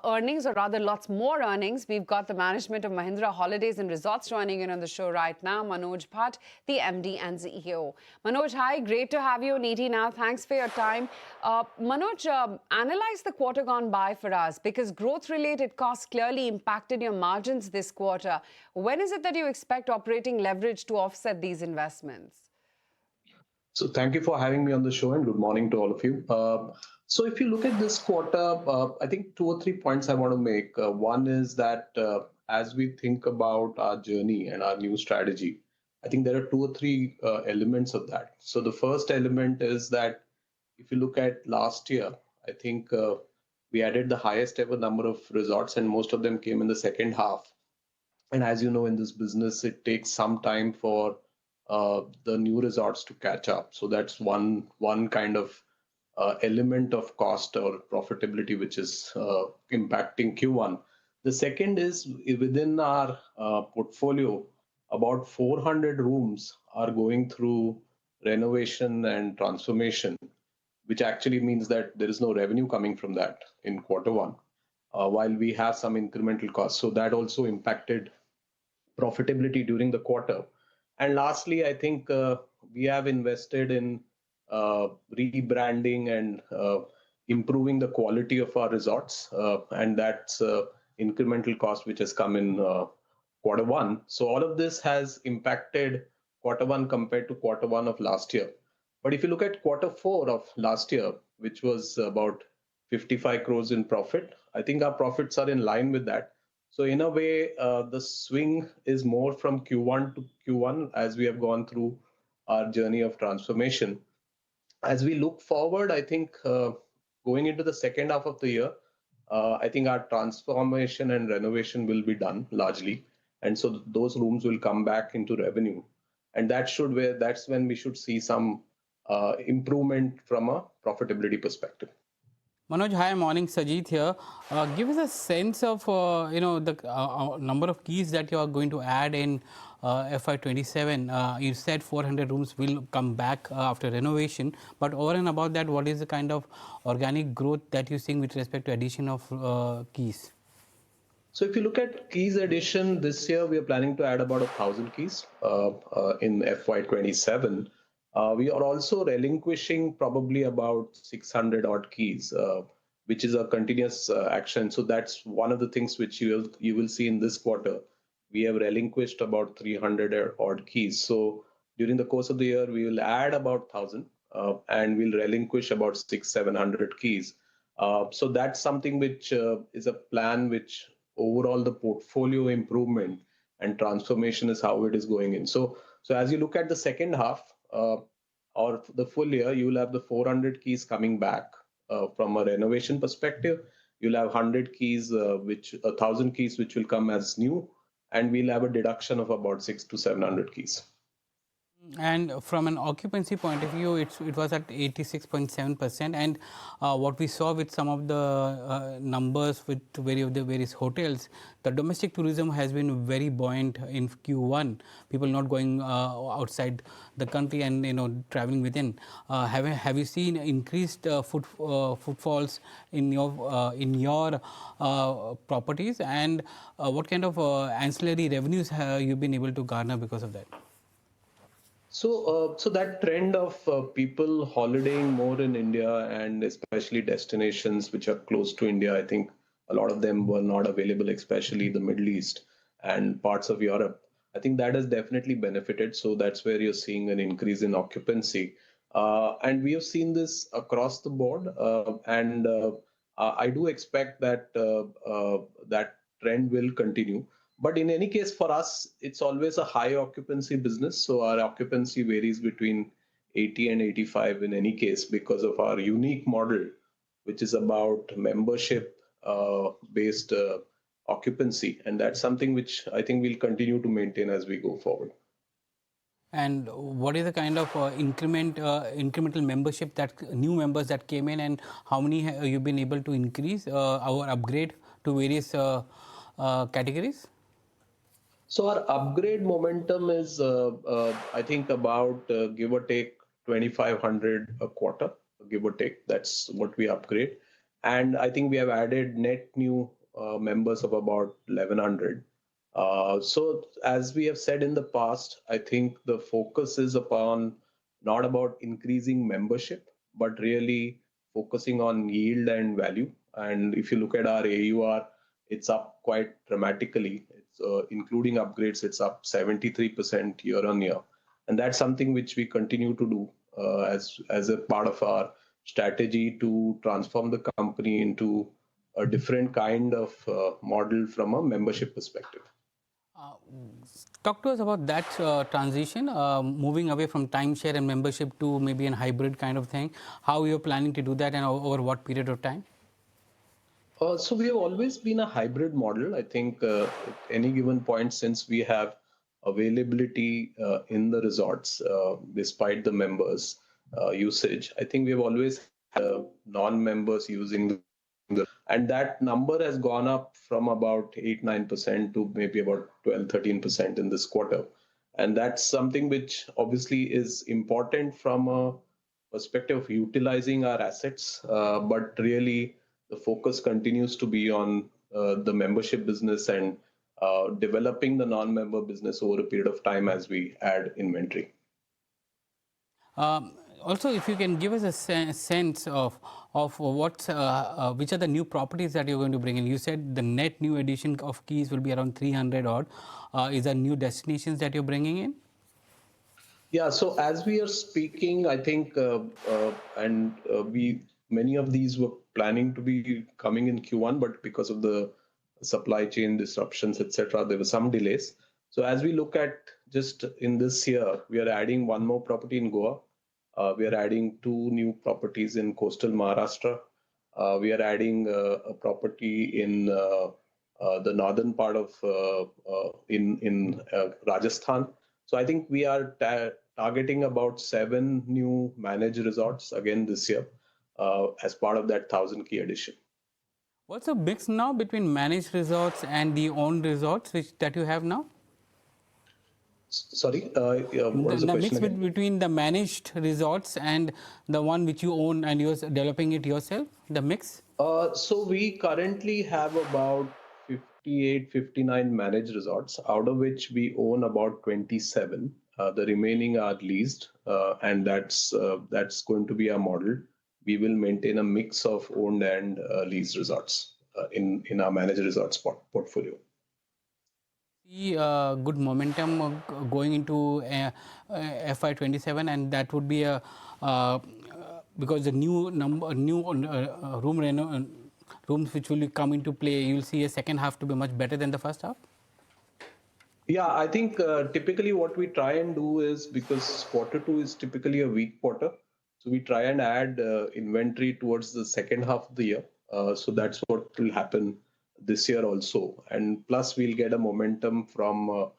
earnings, or rather lots more earnings. We've got the management of Mahindra Holidays and Resorts joining in on the show right now. Manoj Bhat, the MD and CEO. Manoj, hi, great to have you on ET Now. Thanks for your time. Manoj, analyze the quarter gone by for us, because growth-related costs clearly impacted your margins this quarter. When is it that you expect operating leverage to offset these investments? So thank you for having me on the show, and good morning to all of you. So if you look at this quarter, I think two or three points I want to make. One is that as we think about our journey and our new strategy, I think there are two or three elements of that. So the first element is that if you look at last year, I think we added the highest ever number of resorts, and most of them came in the second half. And as you know, in this business, it takes some time for the new resorts to catch up. So that's one kind of element of cost or profitability which is impacting Q1. The second is within our portfolio, about 400 rooms are going through renovation and transformation, which actually means that there is no revenue coming from that in quarter one, while we have some incremental costs. So that also impacted profitability during the quarter. And lastly, I think we have invested in rebranding and improving the quality of our resorts, and that's incremental cost which has come in quarter one. So all of this has impacted quarter one compared to quarter one of last year. But if you look at quarter four of last year, which was about 55 crores in profit, I think our profits are in line with that. So in a way, the swing is more from Q1 to Q1 as we have gone through our journey of transformation. As we look forward, I think going into the second half of the year, I think our transformation and renovation will be done largely. And so those rooms will come back into revenue. And that's when we should see some improvement from a profitability perspective. Manoj, hi, morning. Sajid here. Give us a sense of the number of keys that you are going to add in FY27. You said 400 rooms will come back after renovation, but over and above that, what is the kind of organic growth that you're seeing with respect to addition of keys? So if you look at keys addition this year, we are planning to add about 1,000 keys in FY27. We are also relinquishing probably about 600 odd keys, which is a continuous action. So that's one of the things which you will see in this quarter. We have relinquished about 300 odd keys. So during the course of the year, we will add about 1,000 and we'll relinquish about 600-700 keys. So that's something which is a plan which overall the portfolio improvement and transformation is how it is going in. So as you look at the second half, or the full year, you will have the 400 keys coming back from a renovation perspective. You'll have 100 keys, 1,000 keys, which will come as new, and we'll have a deduction of about 600 to 700 keys. And from an occupancy point of view, it was at 86.7%. And what we saw with some of the numbers with various hotels, the domestic tourism has been very buoyant in Q1. People not going outside the country and traveling within. Have you seen increased footfalls in your properties? And what kind of ancillary revenues have you been able to garner because of that? So that trend of people holidaying more in India, and especially destinations which are close to India, I think a lot of them were not available, especially the Middle East and parts of Europe. I think that has definitely benefited. So that's where you're seeing an increase in occupancy. And we have seen this across the board. And I do expect that that trend will continue. But in any case, for us, it's always a high occupancy business. So our occupancy varies between 80 and 85 in any case because of our unique model, which is about membership based occupancy. And that's something which I think we'll continue to maintain as we go forward. And what is the kind of incremental membership that new members that came in, and how many have you been able to increase our upgrade to various categories? So our upgrade momentum is, I think, about give or take 2,500 a quarter, give or take. That's what we upgrade. and I think we have added net new members of about 1100. So as we have said in the past, I think the focus is upon not about increasing membership, but really focusing on yield and value. And if you look at our AUR, it's up quite dramatically. It's including upgrades, it's up 73% year on year, and that's something which we continue to do as a part of our strategy to transform the company into a different kind of model from a membership perspective. Uh, Talk to us about that transition, moving away from timeshare and membership to maybe a hybrid kind of thing. How you're planning to do that, and over what period of time? So we have always been a hybrid model. I think at any given point, since we have availability in the resorts, despite the members' usage, I think we have always had non-members using and that number has gone up from about 8-9% to maybe about 12-13% in this quarter. And that's something which obviously is important from a perspective of utilizing our assets, but really the focus continues to be on the membership business and developing the non-member business over a period of time as we add inventory. Also, if you can give us a sense of which are the new properties that you're going to bring in. You said the net new addition of keys will be around 300 odd. Is there new destinations that you're bringing in? Yeah, so as we are speaking, I think, we many of these were planning to be coming in Q1, but because of the supply chain disruptions, etc., there were some delays. So as we look at just in this year, we are adding one more property in Goa. We are adding two new properties in coastal Maharashtra. We are adding a property in the northern part of in Rajasthan. So I think we are targeting about 7 new managed resorts again this year as part of that 1,000-key addition. What's the mix now between managed resorts and the owned resorts that you have now? Sorry, what is the question mix again? between the managed resorts and the one which you own and you're developing it yourself, the mix? So we currently have about 58, 59 managed resorts, out of which we own about 27. The remaining are leased, and that's going to be our model. We will maintain a mix of owned and leased resorts in our managed resorts portfolio. See good momentum going into FY27, and that would be a because the rooms which will come into play, you'll see a second half to be much better than the first half. Yeah, I think typically what we try and do is, because Q2 is typically a weak quarter, so we try and add inventory towards the second half of the year. So that's what will happen this year also. And plus we'll get a momentum from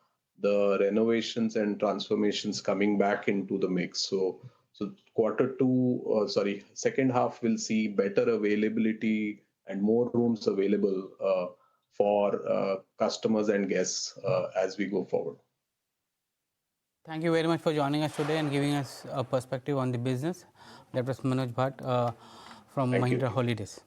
the renovations and transformations coming back into the mix. So second half will see better availability and more rooms available for customers and guests as we go forward. Thank you very much for joining us today and giving us a perspective on the business. That was Manoj Bhat from Mahindra Holidays.